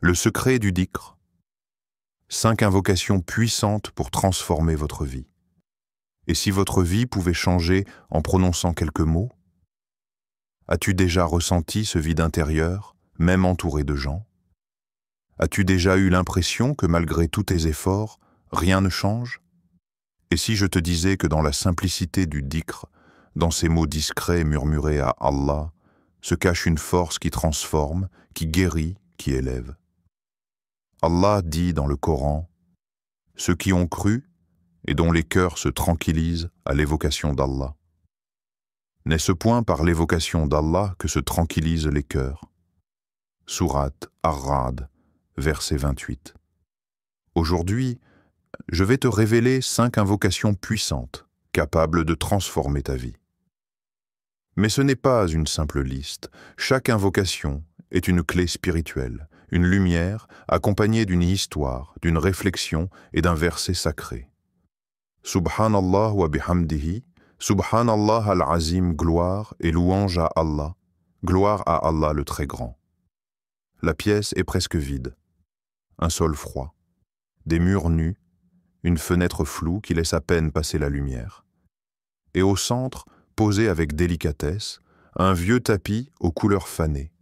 Le secret du dhikr. 5 invocations puissantes pour transformer votre vie. Et si votre vie pouvait changer en prononçant quelques mots? As-tu déjà ressenti ce vide intérieur, même entouré de gens? As-tu déjà eu l'impression que malgré tous tes efforts, rien ne change? Et si je te disais que dans la simplicité du dhikr, dans ces mots discrets murmurés à Allah, se cache une force qui transforme, qui guérit, qui élève? Allah dit dans le Coran, « Ceux qui ont cru et dont les cœurs se tranquillisent à l'évocation d'Allah. » N'est-ce point par l'évocation d'Allah que se tranquillisent les cœurs? Sourate Ar-Ra'd, verset 28. Aujourd'hui, je vais te révéler 5 invocations puissantes, capables de transformer ta vie. Mais ce n'est pas une simple liste. Chaque invocation est une clé spirituelle, une lumière accompagnée d'une histoire, d'une réflexion et d'un verset sacré. Subhanallah wa bihamdihi, Subhanallah al-Azim, gloire et louange à Allah, gloire à Allah le Très Grand. La pièce est presque vide, un sol froid, des murs nus, une fenêtre floue qui laisse à peine passer la lumière. Et au centre, posé avec délicatesse, un vieux tapis aux couleurs fanées,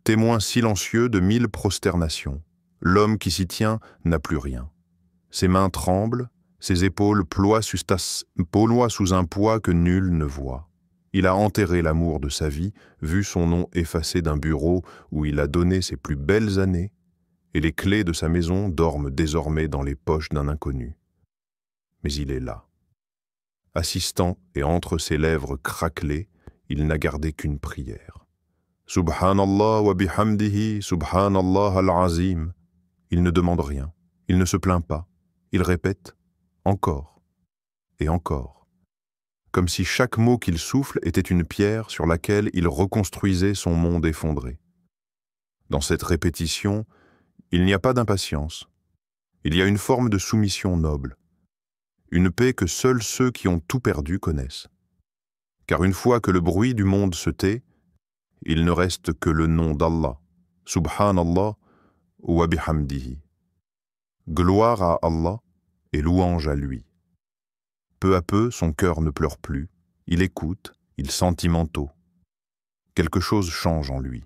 témoin silencieux de 1000 prosternations. L'homme qui s'y tient n'a plus rien. Ses mains tremblent, ses épaules ploient sous un poids que nul ne voit. Il a enterré l'amour de sa vie, vu son nom effacé d'un bureau où il a donné ses plus belles années, et les clés de sa maison dorment désormais dans les poches d'un inconnu. Mais il est là. Assistant et entre ses lèvres craquelées, il n'a gardé qu'une prière. Subhanallah wa bihamdihi, Subhanallah al-Azim. Il ne demande rien, il ne se plaint pas, il répète encore et encore, comme si chaque mot qu'il souffle était une pierre sur laquelle il reconstruisait son monde effondré. Dans cette répétition, il n'y a pas d'impatience, il y a une forme de soumission noble, une paix que seuls ceux qui ont tout perdu connaissent. Car une fois que le bruit du monde se tait, il ne reste que le nom d'Allah, Subhanallah wa bihamdihi. Gloire à Allah et louange à lui. Peu à peu, son cœur ne pleure plus, il écoute, il sentimentaux. Quelque chose change en lui.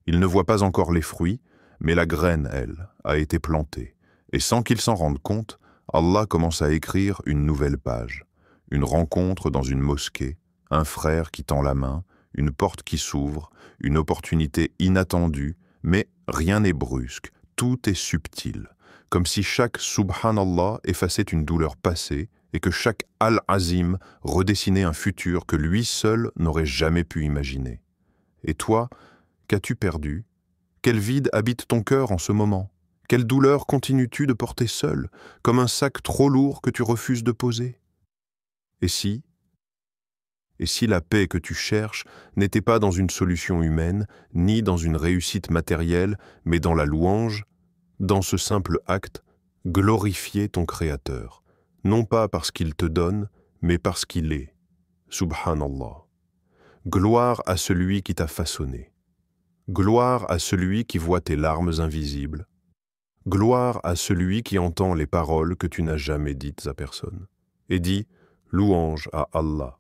Il ne voit pas encore les fruits, mais la graine, elle, a été plantée. Et sans qu'il s'en rende compte, Allah commence à écrire une nouvelle page. Une rencontre dans une mosquée, un frère qui tend la main, une porte qui s'ouvre, une opportunité inattendue, mais rien n'est brusque, tout est subtil. Comme si chaque Subhanallah effaçait une douleur passée et que chaque Al-Azim redessinait un futur que lui seul n'aurait jamais pu imaginer. Et toi, qu'as-tu perdu? Quel vide habite ton cœur en ce moment? Quelle douleur continues-tu de porter seul, comme un sac trop lourd que tu refuses de poser? Et si la paix que tu cherches n'était pas dans une solution humaine, ni dans une réussite matérielle, mais dans la louange, dans ce simple acte, glorifier ton Créateur, non pas parce qu'il te donne, mais parce qu'il est. Subhanallah. Gloire à celui qui t'a façonné. Gloire à celui qui voit tes larmes invisibles. Gloire à celui qui entend les paroles que tu n'as jamais dites à personne. Et dis, louange à Allah.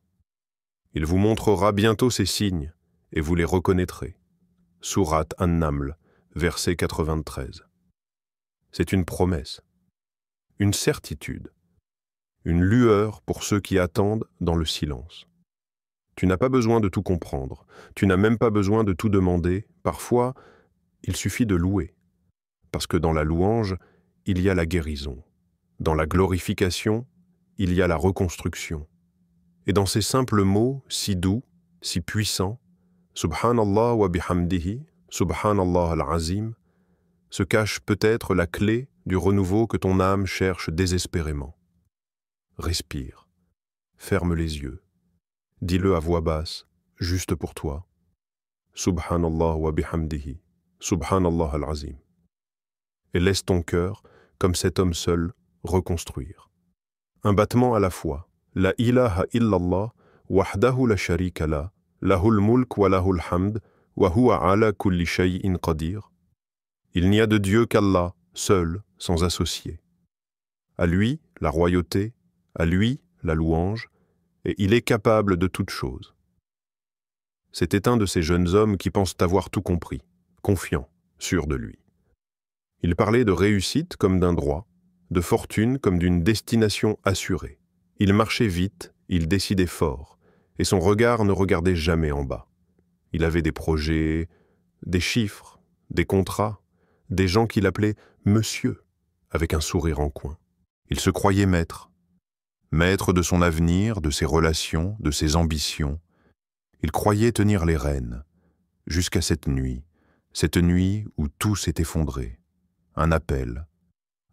Il vous montrera bientôt ces signes, et vous les reconnaîtrez. Sourate An-Naml, verset 93. C'est une promesse, une certitude, une lueur pour ceux qui attendent dans le silence. Tu n'as pas besoin de tout comprendre, tu n'as même pas besoin de tout demander. Parfois, il suffit de louer, parce que dans la louange, il y a la guérison. Dans la glorification, il y a la reconstruction. Et dans ces simples mots, si doux, si puissants, Subhanallah wa bihamdihi, Subhanallah al-Azim, se cache peut-être la clé du renouveau que ton âme cherche désespérément. Respire, ferme les yeux, dis-le à voix basse, juste pour toi. Subhanallah wa bihamdihi, Subhanallah al-Azim. Et laisse ton cœur, comme cet homme seul, reconstruire. Un battement à la fois. La ilaha illallah, wahdahu la sharika la, lahul mulk wa lahul hamd, wa huwa ala kulli shay'in qadir. Il n'y a de Dieu qu'Allah, seul, sans associé. À lui, la royauté, à lui, la louange, et il est capable de toutes choses. C'était un de ces jeunes hommes qui pensent avoir tout compris, confiant, sûr de lui. Il parlait de réussite comme d'un droit, de fortune comme d'une destination assurée. Il marchait vite, il décidait fort, et son regard ne regardait jamais en bas. Il avait des projets, des chiffres, des contrats, des gens qu'il appelait « monsieur » avec un sourire en coin. Il se croyait maître, maître de son avenir, de ses relations, de ses ambitions. Il croyait tenir les rênes, jusqu'à cette nuit où tout s'est effondré. Un appel,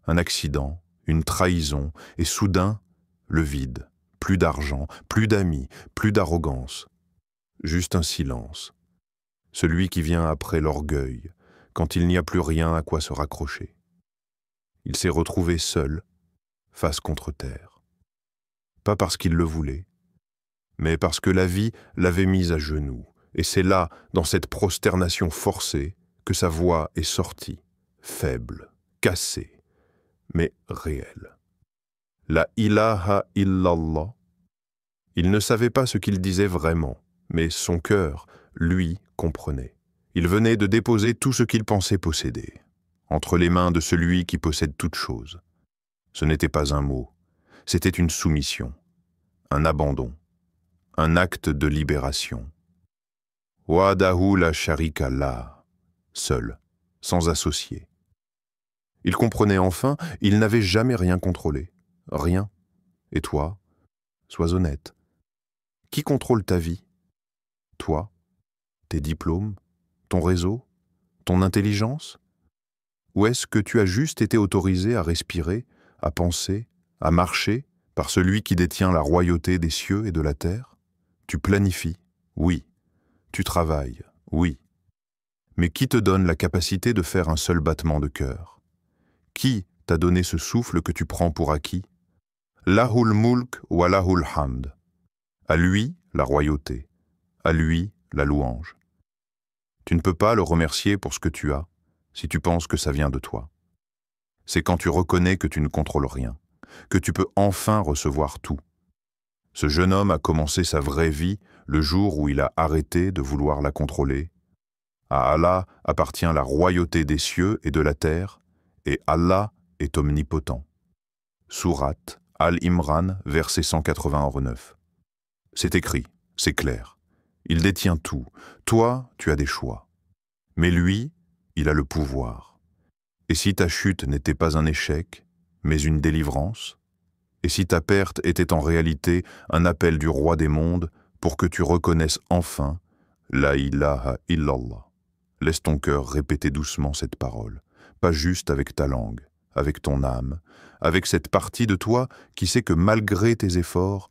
un accident, une trahison, et soudain, le vide. Plus d'argent, plus d'amis, plus d'arrogance. Juste un silence. Celui qui vient après l'orgueil, quand il n'y a plus rien à quoi se raccrocher. Il s'est retrouvé seul, face contre terre. Pas parce qu'il le voulait, mais parce que la vie l'avait mis à genoux. Et c'est là, dans cette prosternation forcée, que sa voix est sortie, faible, cassée, mais réelle. La ilaha illallah. Il ne savait pas ce qu'il disait vraiment, mais son cœur, lui, comprenait. Il venait de déposer tout ce qu'il pensait posséder, entre les mains de celui qui possède toute chose. Ce n'était pas un mot, c'était une soumission, un abandon, un acte de libération. Wahdahu la sharika lah, seul, sans associé. Il comprenait enfin, il n'avait jamais rien contrôlé, rien. Et toi, sois honnête. Qui contrôle ta vie? Toi, tes diplômes, ton réseau, ton intelligence? Ou est-ce que tu as juste été autorisé à respirer, à penser, à marcher par celui qui détient la royauté des cieux et de la terre? Tu planifies, oui. Tu travailles, oui. Mais qui te donne la capacité de faire un seul battement de cœur? Qui t'a donné ce souffle que tu prends pour acquis? Lahul mulk wa lahul hamd. À lui, la royauté. À lui, la louange. Tu ne peux pas le remercier pour ce que tu as, si tu penses que ça vient de toi. C'est quand tu reconnais que tu ne contrôles rien, que tu peux enfin recevoir tout. Ce jeune homme a commencé sa vraie vie le jour où il a arrêté de vouloir la contrôler. À Allah appartient la royauté des cieux et de la terre, et Allah est omnipotent. Sourate Al-Imran, verset 189. C'est écrit, c'est clair. Il détient tout. Toi, tu as des choix. Mais lui, il a le pouvoir. Et si ta chute n'était pas un échec, mais une délivrance? Et si ta perte était en réalité un appel du roi des mondes pour que tu reconnaisses enfin la ilaha illallah? Laisse ton cœur répéter doucement cette parole, pas juste avec ta langue, avec ton âme, avec cette partie de toi qui sait que malgré tes efforts,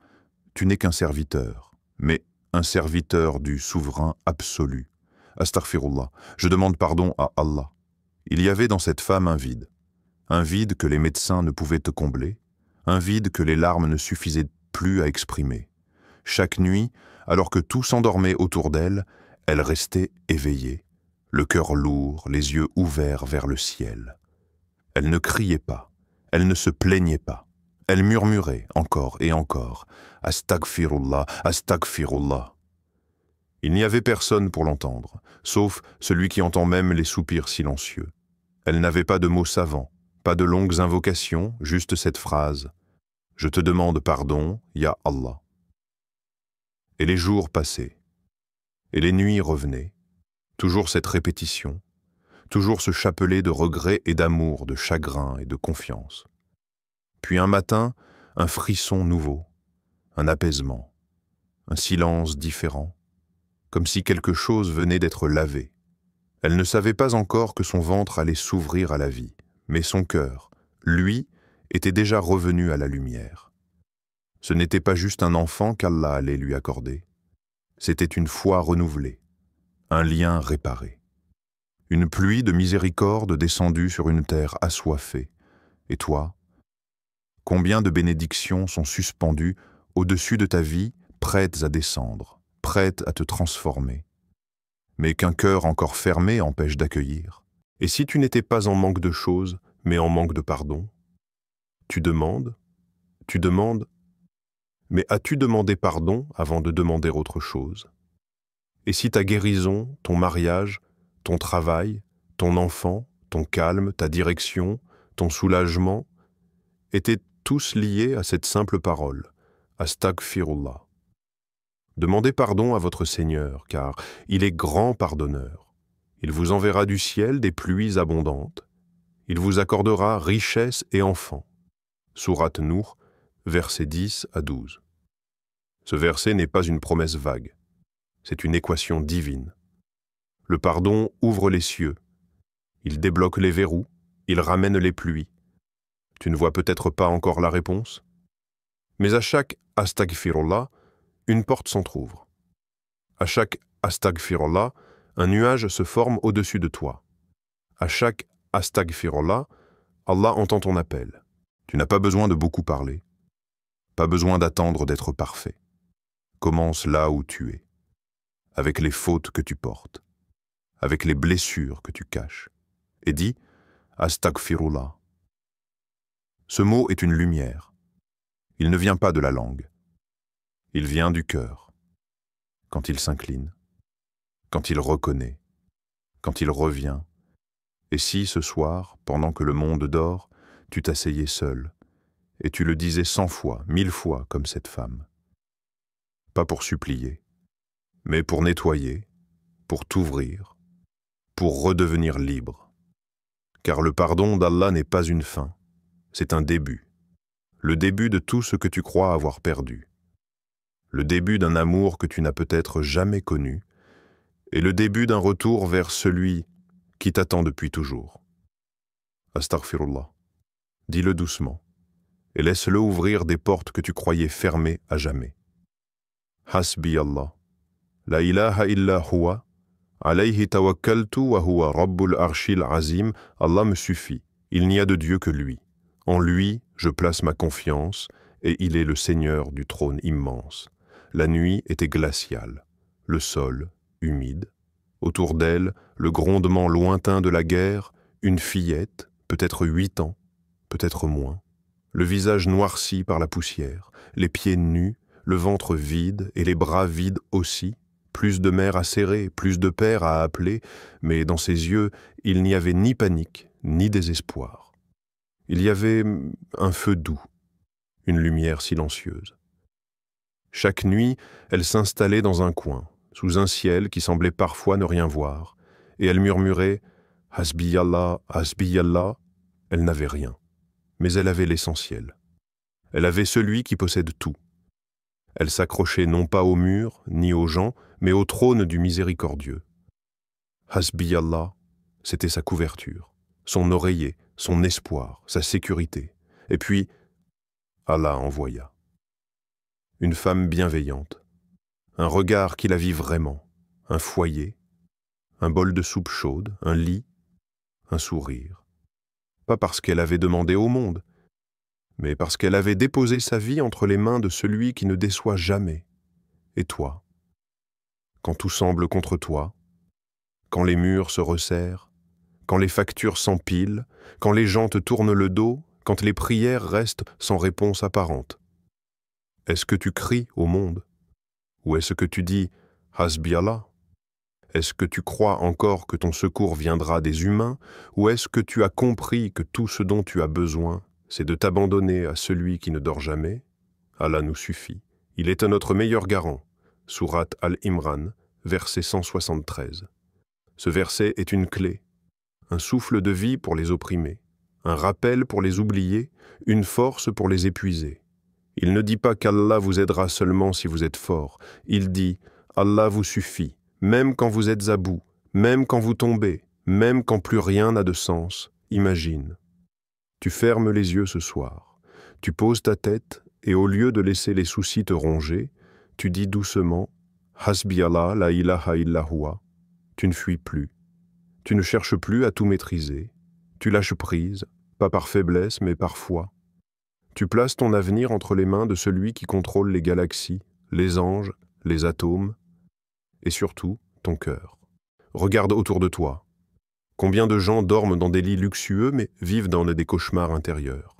tu n'es qu'un serviteur, mais un serviteur du souverain absolu. Astaghfirullah, je demande pardon à Allah. Il y avait dans cette femme un vide que les médecins ne pouvaient te combler, un vide que les larmes ne suffisaient plus à exprimer. Chaque nuit, alors que tout s'endormait autour d'elle, elle restait éveillée, le cœur lourd, les yeux ouverts vers le ciel. Elle ne criait pas, elle ne se plaignait pas. Elle murmurait encore et encore « Astaghfirullah, Astaghfirullah ». Il n'y avait personne pour l'entendre, sauf celui qui entend même les soupirs silencieux. Elle n'avait pas de mots savants, pas de longues invocations, juste cette phrase « Je te demande pardon, Ya Allah ». Et les jours passaient, et les nuits revenaient, toujours cette répétition, toujours ce chapelet de regrets et d'amour, de chagrin et de confiance. Puis un matin, un frisson nouveau, un apaisement, un silence différent, comme si quelque chose venait d'être lavé. Elle ne savait pas encore que son ventre allait s'ouvrir à la vie, mais son cœur, lui, était déjà revenu à la lumière. Ce n'était pas juste un enfant qu'Allah allait lui accorder, c'était une foi renouvelée, un lien réparé. Une pluie de miséricorde descendue sur une terre assoiffée. Et toi, combien de bénédictions sont suspendues au-dessus de ta vie, prêtes à descendre, prêtes à te transformer, mais qu'un cœur encore fermé empêche d'accueillir? Et si tu n'étais pas en manque de choses, mais en manque de pardon? Tu demandes, mais as-tu demandé pardon avant de demander autre chose? Et si ta guérison, ton mariage, ton travail, ton enfant, ton calme, ta direction, ton soulagement, étaient tous liés à cette simple parole, Astaghfirullah. Demandez pardon à votre Seigneur, car il est grand pardonneur. Il vous enverra du ciel des pluies abondantes. Il vous accordera richesse et enfants. Sourate Nour, versets 10 à 12. Ce verset n'est pas une promesse vague. C'est une équation divine. Le pardon ouvre les cieux. Il débloque les verrous. Il ramène les pluies. Tu ne vois peut-être pas encore la réponse? Mais à chaque Astaghfirullah, une porte s'entr'ouvre. À chaque Astaghfirullah, un nuage se forme au-dessus de toi. À chaque Astaghfirullah, Allah entend ton appel. Tu n'as pas besoin de beaucoup parler. Pas besoin d'attendre d'être parfait. Commence là où tu es, avec les fautes que tu portes, avec les blessures que tu caches, et dis Astaghfirullah. Ce mot est une lumière. Il ne vient pas de la langue. Il vient du cœur. Quand il s'incline, quand il reconnaît, quand il revient. Et si, ce soir, pendant que le monde dort, tu t'asseyais seul, et tu le disais 100 fois, 1000 fois comme cette femme. Pas pour supplier, mais pour nettoyer, pour t'ouvrir, pour redevenir libre. Car le pardon d'Allah n'est pas une fin, c'est un début. Le début de tout ce que tu crois avoir perdu. Le début d'un amour que tu n'as peut-être jamais connu, et le début d'un retour vers celui qui t'attend depuis toujours. Astaghfirullah. Dis-le doucement, et laisse-le ouvrir des portes que tu croyais fermées à jamais. Hasbi Allah. La ilaha illa huwa. Alayhi tawakkaltu wa huwa rabbul arshil azim. Allah me suffit. Il n'y a de Dieu que lui. En lui, je place ma confiance, et il est le Seigneur du trône immense. La nuit était glaciale, le sol humide. Autour d'elle, le grondement lointain de la guerre, une fillette, peut-être 8 ans, peut-être moins. Le visage noirci par la poussière, les pieds nus, le ventre vide et les bras vides aussi. Plus de mères à serrer, plus de pères à appeler, mais dans ses yeux, il n'y avait ni panique, ni désespoir. Il y avait un feu doux, une lumière silencieuse. Chaque nuit, elle s'installait dans un coin, sous un ciel qui semblait parfois ne rien voir, et elle murmurait « Hasbiyallah, Hasbiyallah ». Elle n'avait rien, mais elle avait l'essentiel. Elle avait celui qui possède tout. Elle s'accrochait non pas au mur, ni aux gens, mais au trône du miséricordieux. Hasbiyallah, c'était sa couverture, son oreiller, son espoir, sa sécurité. Et puis, Allah envoya. Une femme bienveillante, un regard qui la vit vraiment, un foyer, un bol de soupe chaude, un lit, un sourire. Pas parce qu'elle avait demandé au monde, mais parce qu'elle avait déposé sa vie entre les mains de celui qui ne déçoit jamais. Et toi, quand tout semble contre toi, quand les murs se resserrent, quand les factures s'empilent, quand les gens te tournent le dos, quand les prières restent sans réponse apparente. Est-ce que tu cries au monde? Ou est-ce que tu dis « Hasbiyallah » ? Est-ce que tu crois encore que ton secours viendra des humains? Ou est-ce que tu as compris que tout ce dont tu as besoin, c'est de t'abandonner à celui qui ne dort jamais? Allah nous suffit. Il est notre meilleur garant. Sourate Al-Imran, verset 173. Ce verset est une clé, un souffle de vie pour les opprimés, un rappel pour les oubliés, une force pour les épuisés. Il ne dit pas qu'Allah vous aidera seulement si vous êtes fort. Il dit « Allah vous suffit, même quand vous êtes à bout, même quand vous tombez, même quand plus rien n'a de sens. Imagine. Tu fermes les yeux ce soir, tu poses ta tête et au lieu de laisser les soucis te ronger, tu dis doucement « Hasbiyallah la ilaha illa huwa ». Tu ne fuis plus, tu ne cherches plus à tout maîtriser, tu lâches prise, pas par faiblesse mais par foi. Tu places ton avenir entre les mains de celui qui contrôle les galaxies, les anges, les atomes, et surtout ton cœur. Regarde autour de toi. Combien de gens dorment dans des lits luxueux mais vivent dans des cauchemars intérieurs?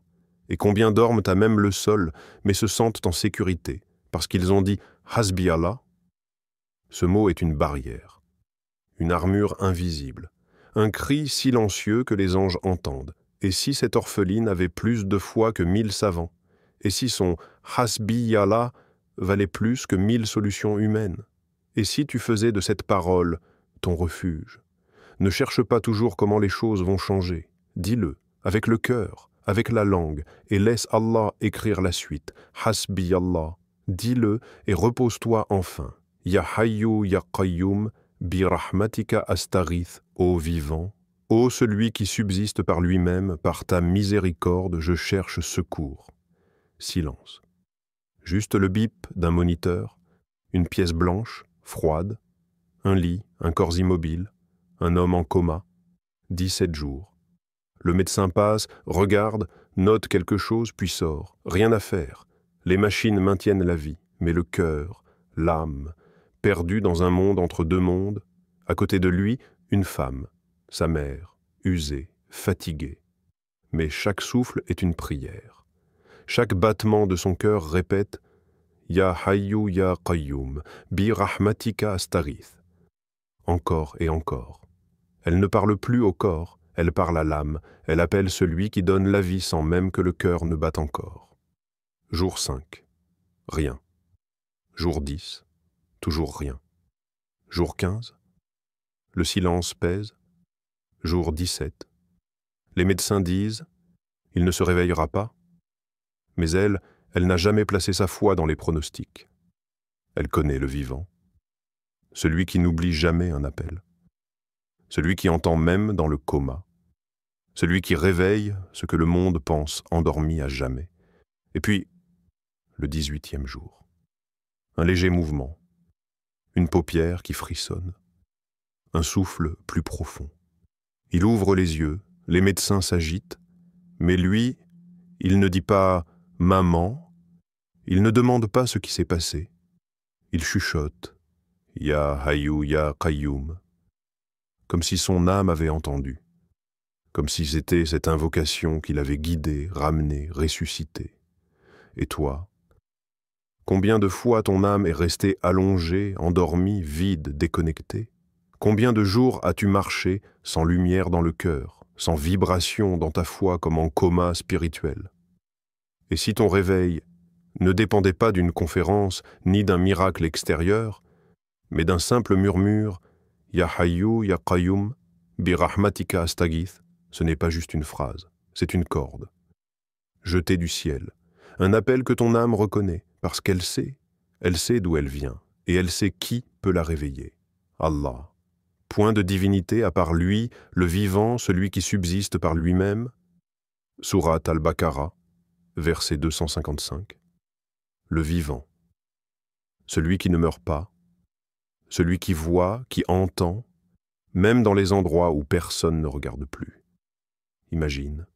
Et combien dorment à même le sol mais se sentent en sécurité parce qu'ils ont dit « Hasbi Allah ». Ce mot est une barrière, une armure invisible, un cri silencieux que les anges entendent. Et si cette orpheline avait plus de foi que 1000 savants? Et si son « Hasbi Allah » valait plus que 1000 solutions humaines? Et si tu faisais de cette parole ton refuge? Ne cherche pas toujours comment les choses vont changer. Dis-le, avec le cœur, avec la langue, et laisse Allah écrire la suite. Hasbi Allah. Dis-le et repose-toi enfin. Ya Hayyu Ya Qayyum, bi rahmatika astaghith, ô vivant. Ô celui qui subsiste par lui-même, par ta miséricorde, je cherche secours. Silence. Juste le bip d'un moniteur, une pièce blanche, froide, un lit, un corps immobile, un homme en coma, 17 jours. Le médecin passe, regarde, note quelque chose, puis sort. Rien à faire. Les machines maintiennent la vie, mais le cœur, l'âme, perdu dans un monde entre deux mondes, à côté de lui, une femme, sa mère, usée, fatiguée. Mais chaque souffle est une prière. Chaque battement de son cœur répète « Ya Hayyu Ya Qayyum, bi rahmatika astaghith » encore et encore. Elle ne parle plus au corps, elle parle à l'âme, elle appelle celui qui donne la vie sans même que le cœur ne batte encore. Jour 5. Rien. Jour 10. Toujours rien. Jour 15. Le silence pèse. Jour 17. Les médecins disent « Il ne se réveillera pas ». Mais elle n'a jamais placé sa foi dans les pronostics. Elle connaît le vivant, celui qui n'oublie jamais un appel, celui qui entend même dans le coma, celui qui réveille ce que le monde pense endormi à jamais. Et puis, le 18e jour. Un léger mouvement, une paupière qui frissonne, un souffle plus profond. Il ouvre les yeux, les médecins s'agitent, mais lui, il ne dit pas « maman », il ne demande pas ce qui s'est passé. Il chuchote « Ya Hayyu Ya Qayyum », comme si son âme avait entendu, comme si c'était cette invocation qui l'avait guidé, ramené, ressuscité. Et toi, combien de fois ton âme est restée allongée, endormie, vide, déconnectée? Combien de jours as-tu marché sans lumière dans le cœur, sans vibration dans ta foi comme en coma spirituel? Et si ton réveil ne dépendait pas d'une conférence ni d'un miracle extérieur, mais d'un simple murmure « Ya Hayyu Ya Qayyum, bi rahmatika astaghith », ce n'est pas juste une phrase, c'est une corde. Jetée du ciel, un appel que ton âme reconnaît, parce qu'elle sait d'où elle vient, et elle sait qui peut la réveiller. Allah. Point de divinité à part lui, le vivant, celui qui subsiste par lui-même. Sourate Al-Baqarah, verset 255. Le vivant. Celui qui ne meurt pas, celui qui voit, qui entend, même dans les endroits où personne ne regarde plus. Imagine,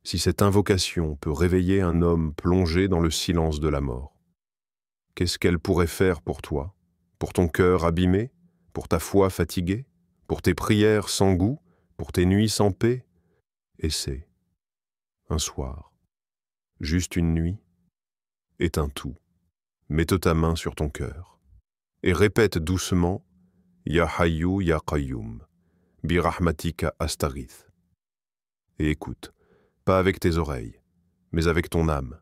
si cette invocation peut réveiller un homme plongé dans le silence de la mort, qu'est-ce qu'elle pourrait faire pour toi, pour ton cœur abîmé, pour ta foi fatiguée, pour tes prières sans goût, pour tes nuits sans paix? Essaie. Un soir, juste une nuit, éteins tout, mets ta main sur ton cœur et répète doucement « Ya Hayyu Ya Qayyum, bi rahmatika astaghith » et écoute, pas avec tes oreilles, mais avec ton âme.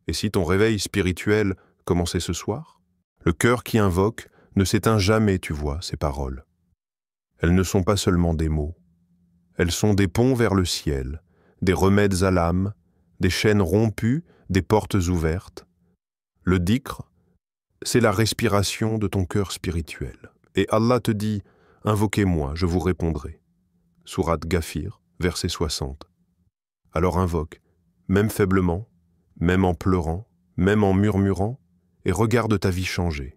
Et si ton réveil spirituel commençait ce soir? Le cœur qui invoque ne s'éteint jamais, tu vois, ces paroles. Elles ne sont pas seulement des mots. Elles sont des ponts vers le ciel, des remèdes à l'âme, des chaînes rompues, des portes ouvertes. Le dhikr, c'est la respiration de ton cœur spirituel. Et Allah te dit « Invoquez-moi, je vous répondrai ». Sourate Ghafir, verset 60. Alors invoque, même faiblement, même en pleurant, même en murmurant, et regarde ta vie changer.